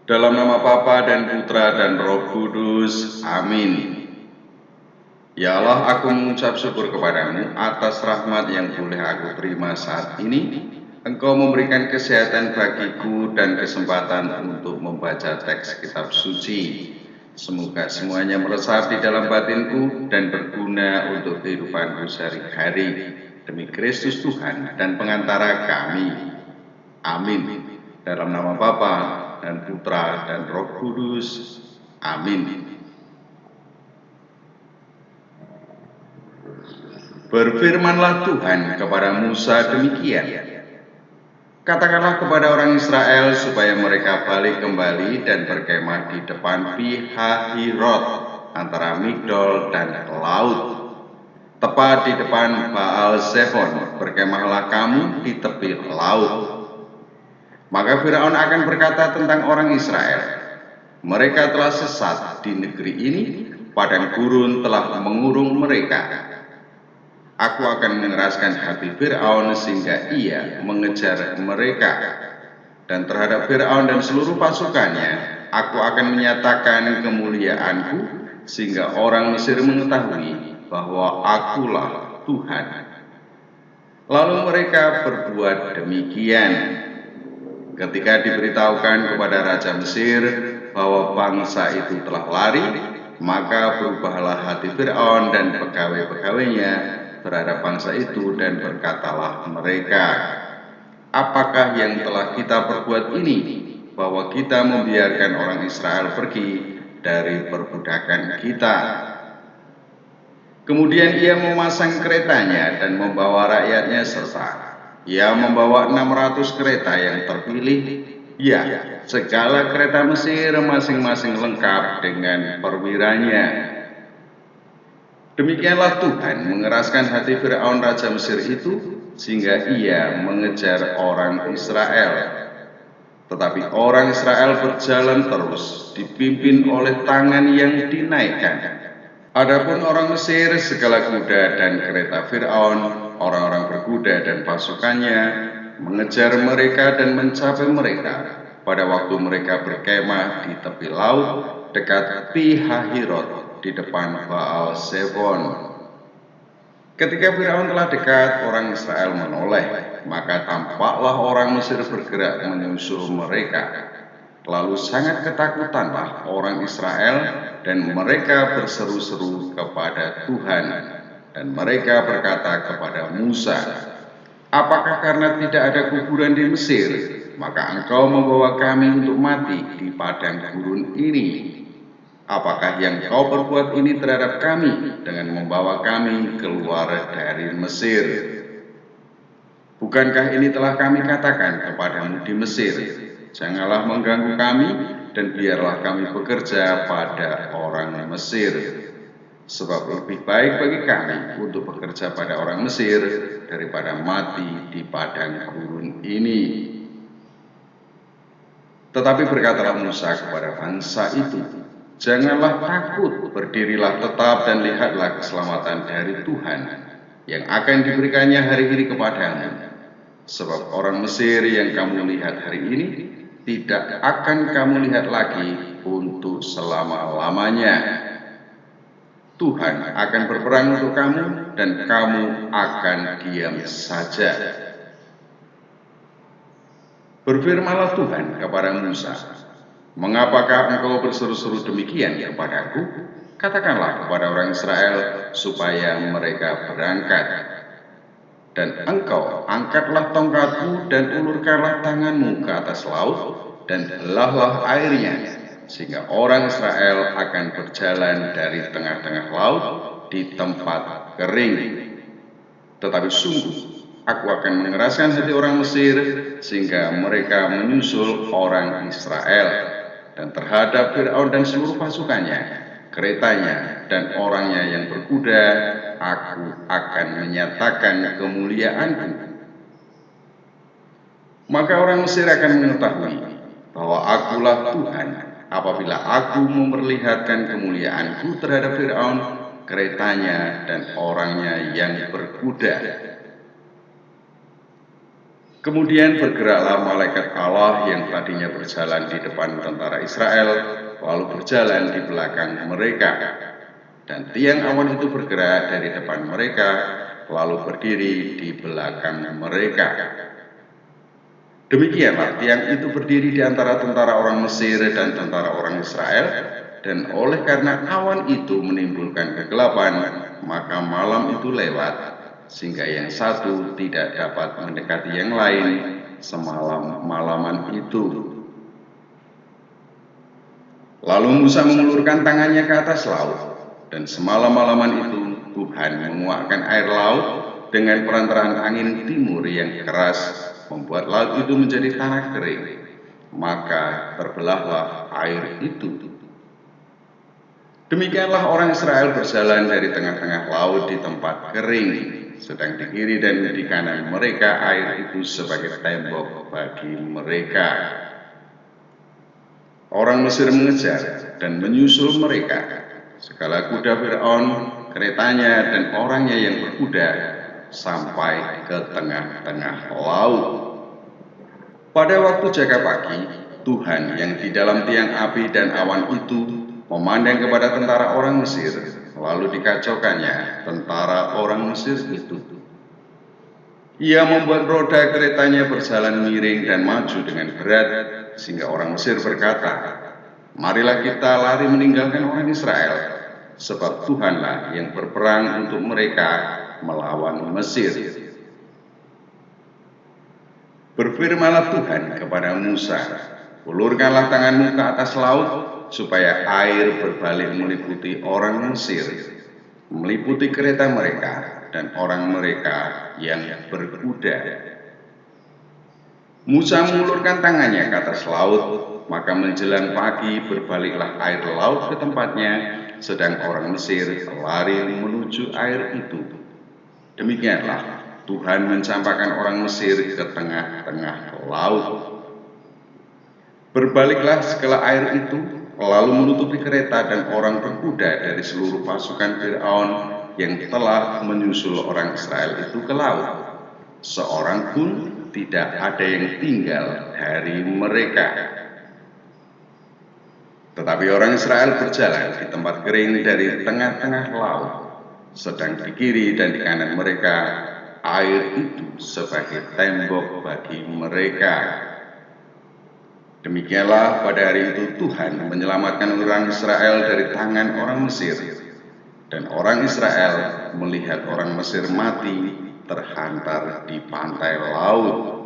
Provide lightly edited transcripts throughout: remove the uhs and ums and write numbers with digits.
Dalam nama Bapa dan Putra dan Roh Kudus. Amin. Ya Allah, aku mengucap syukur kepadamu atas rahmat yang boleh aku terima saat ini. Engkau memberikan kesehatan bagiku dan kesempatan untuk membaca teks kitab suci. Semoga semuanya meresap di dalam batinku dan berguna untuk kehidupanku sehari-hari. Demi Kristus Tuhan dan pengantara kami. Amin. Dalam nama Bapa dan Putra dan Roh Kudus. Amin. Berfirmanlah Tuhan kepada Musa demikian. Katakanlah kepada orang Israel supaya mereka balik kembali dan berkemah di depan Pi-hahirot antara Migdol dan laut. Tepat di depan Baal-Zephon, berkemahlah kamu di tepi laut. Maka Firaun akan berkata tentang orang Israel, mereka telah sesat di negeri ini, padang gurun telah mengurung mereka. Aku akan mengeraskan hati Firaun sehingga ia mengejar mereka. Dan terhadap Firaun dan seluruh pasukannya, aku akan menyatakan kemuliaanku sehingga orang Mesir mengetahui bahwa akulah Tuhan. Lalu mereka berbuat demikian. Ketika diberitahukan kepada Raja Mesir bahwa bangsa itu telah lari, maka berubahlah hati Firaun dan pegawai-pegawainya terhadap bangsa itu dan berkatalah mereka, apakah yang telah kita perbuat ini, bahwa kita membiarkan orang Israel pergi dari perbudakan kita. Kemudian ia memasang keretanya dan membawa rakyatnya serta ia membawa 600 kereta yang terpilih, ya, segala kereta Mesir masing-masing lengkap dengan perwiranya. Demikianlah Tuhan mengeraskan hati Firaun Raja Mesir itu, sehingga ia mengejar orang Israel. Tetapi orang Israel berjalan terus, dipimpin oleh tangan yang dinaikkan. Adapun orang Mesir, segala kuda dan kereta Firaun, orang-orang berkuda dan pasukannya, mengejar mereka dan mencapai mereka pada waktu mereka berkemah di tepi laut dekat Pi-hahirot di depan Baal-Zephon. Ketika Firaun telah dekat, orang Israel menoleh, maka tampaklah orang Mesir bergerak menyusul mereka. Lalu sangat ketakutanlah orang Israel dan mereka berseru-seru kepada Tuhan. Dan mereka berkata kepada Musa, apakah karena tidak ada kuburan di Mesir, maka engkau membawa kami untuk mati di padang gurun ini? Apakah yang kau perbuat ini terhadap kami dengan membawa kami keluar dari Mesir? Bukankah ini telah kami katakan kepadamu di Mesir, janganlah mengganggu kami dan biarlah kami bekerja pada orang Mesir. Sebab lebih baik bagi kami untuk bekerja pada orang Mesir daripada mati di padang gurun ini. Tetapi berkatalah Musa kepada bangsa itu, janganlah takut, berdirilah tetap dan lihatlah keselamatan dari Tuhan yang akan diberikannya hari ini kepadamu. Sebab orang Mesir yang kamu lihat hari ini tidak akan kamu lihat lagi untuk selama-lamanya. Tuhan akan berperang untuk kamu dan kamu akan diam saja. Berfirmanlah Tuhan kepada Musa, mengapakah engkau berseru-seru demikian kepadaku? Katakanlah kepada orang Israel supaya mereka berangkat. Dan engkau angkatlah tongkatmu dan ulurkanlah tanganmu ke atas laut dan belahlah airnya, sehingga orang Israel akan berjalan dari tengah-tengah laut di tempat kering. Tetapi sungguh aku akan mengeraskan hati orang Mesir sehingga mereka menyusul orang Israel, dan terhadap Firaun dan seluruh pasukannya, keretanya dan orangnya yang berkuda, aku akan menyatakan kemuliaanku. Maka orang Mesir akan mengetahui bahwa akulah Tuhan apabila aku memperlihatkan kemuliaanku terhadap Firaun, keretanya dan orangnya yang berkuda. Kemudian bergeraklah malaikat Allah yang tadinya berjalan di depan tentara Israel, lalu berjalan di belakang mereka. Dan tiang awan itu bergerak dari depan mereka, lalu berdiri di belakang mereka. Demikianlah tiang itu berdiri di antara tentara orang Mesir dan tentara orang Israel, dan oleh karena awan itu menimbulkan kegelapan, maka malam itu lewat, sehingga yang satu tidak dapat mendekati yang lain semalam-malaman itu. Lalu Musa mengulurkan tangannya ke atas laut, dan semalam-malaman itu Tuhan menguakkan air laut dengan perantaraan angin timur yang keras, membuat laut itu menjadi tanah kering. Maka terbelahlah air itu. Demikianlah orang Israel berjalan dari tengah-tengah laut di tempat kering, sedang di kiri dan di kanan mereka air itu sebagai tembok bagi mereka. Orang Mesir mengejar dan menyusul mereka. Segala kuda Fir'aun, keretanya dan orangnya yang berkuda sampai ke tengah-tengah laut. Pada waktu jaga pagi, Tuhan yang di dalam tiang api dan awan itu memandang kepada tentara orang Mesir, lalu dikacaukannya tentara orang Mesir itu. Ia membuat roda keretanya berjalan miring dan maju dengan berat, sehingga orang Mesir berkata, "Marilah kita lari meninggalkan orang Israel, sebab Tuhanlah yang berperang untuk mereka melawan Mesir." Berfirmanlah Tuhan kepada Musa, "Ulurkanlah tanganmu ke atas laut, supaya air berbalik meliputi orang Mesir, meliputi kereta mereka dan orang mereka yang berkuda." Musa mengulurkan tangannya ke atas laut, maka menjelang pagi berbaliklah air laut ke tempatnya, sedang orang Mesir lari menuju air itu. Demikianlah Tuhan mencampakkan orang Mesir ke tengah-tengah laut. Berbaliklah segala air itu, lalu menutupi kereta dan orang berkuda dari seluruh pasukan Fir'aun yang telah menyusul orang Israel itu ke laut. Seorang pun tidak ada yang tinggal dari mereka. Tetapi orang Israel berjalan di tempat kering dari tengah-tengah laut, sedang di kiri dan di kanan mereka air itu sebagai tembok bagi mereka. Demikianlah pada hari itu Tuhan menyelamatkan orang Israel dari tangan orang Mesir, dan orang Israel melihat orang Mesir mati terhantar di pantai laut.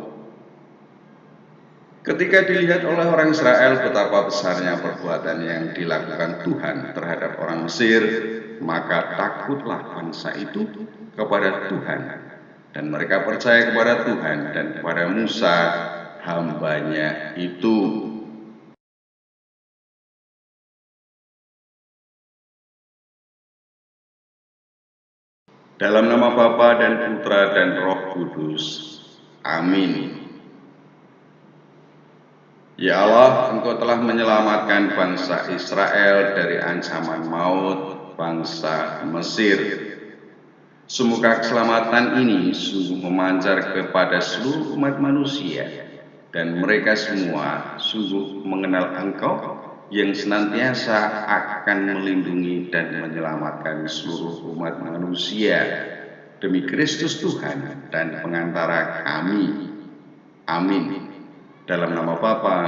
Ketika dilihat oleh orang Israel betapa besarnya perbuatan yang dilakukan Tuhan terhadap orang Mesir, maka takutlah bangsa itu kepada Tuhan, dan mereka percaya kepada Tuhan dan kepada Musa, hambanya itu. Dalam nama Bapa dan Putra dan Roh Kudus. Amin. Ya Allah, Engkau telah menyelamatkan bangsa Israel dari ancaman maut bangsa Mesir. Semoga keselamatan ini sungguh memancar kepada seluruh umat manusia, dan mereka semua sungguh mengenal Engkau yang senantiasa akan melindungi dan menyelamatkan seluruh umat manusia. Demi Kristus Tuhan dan pengantara kami. Amin. Dalam nama Bapa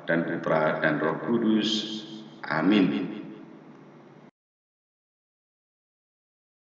dan Putra dan Roh Kudus. Amin.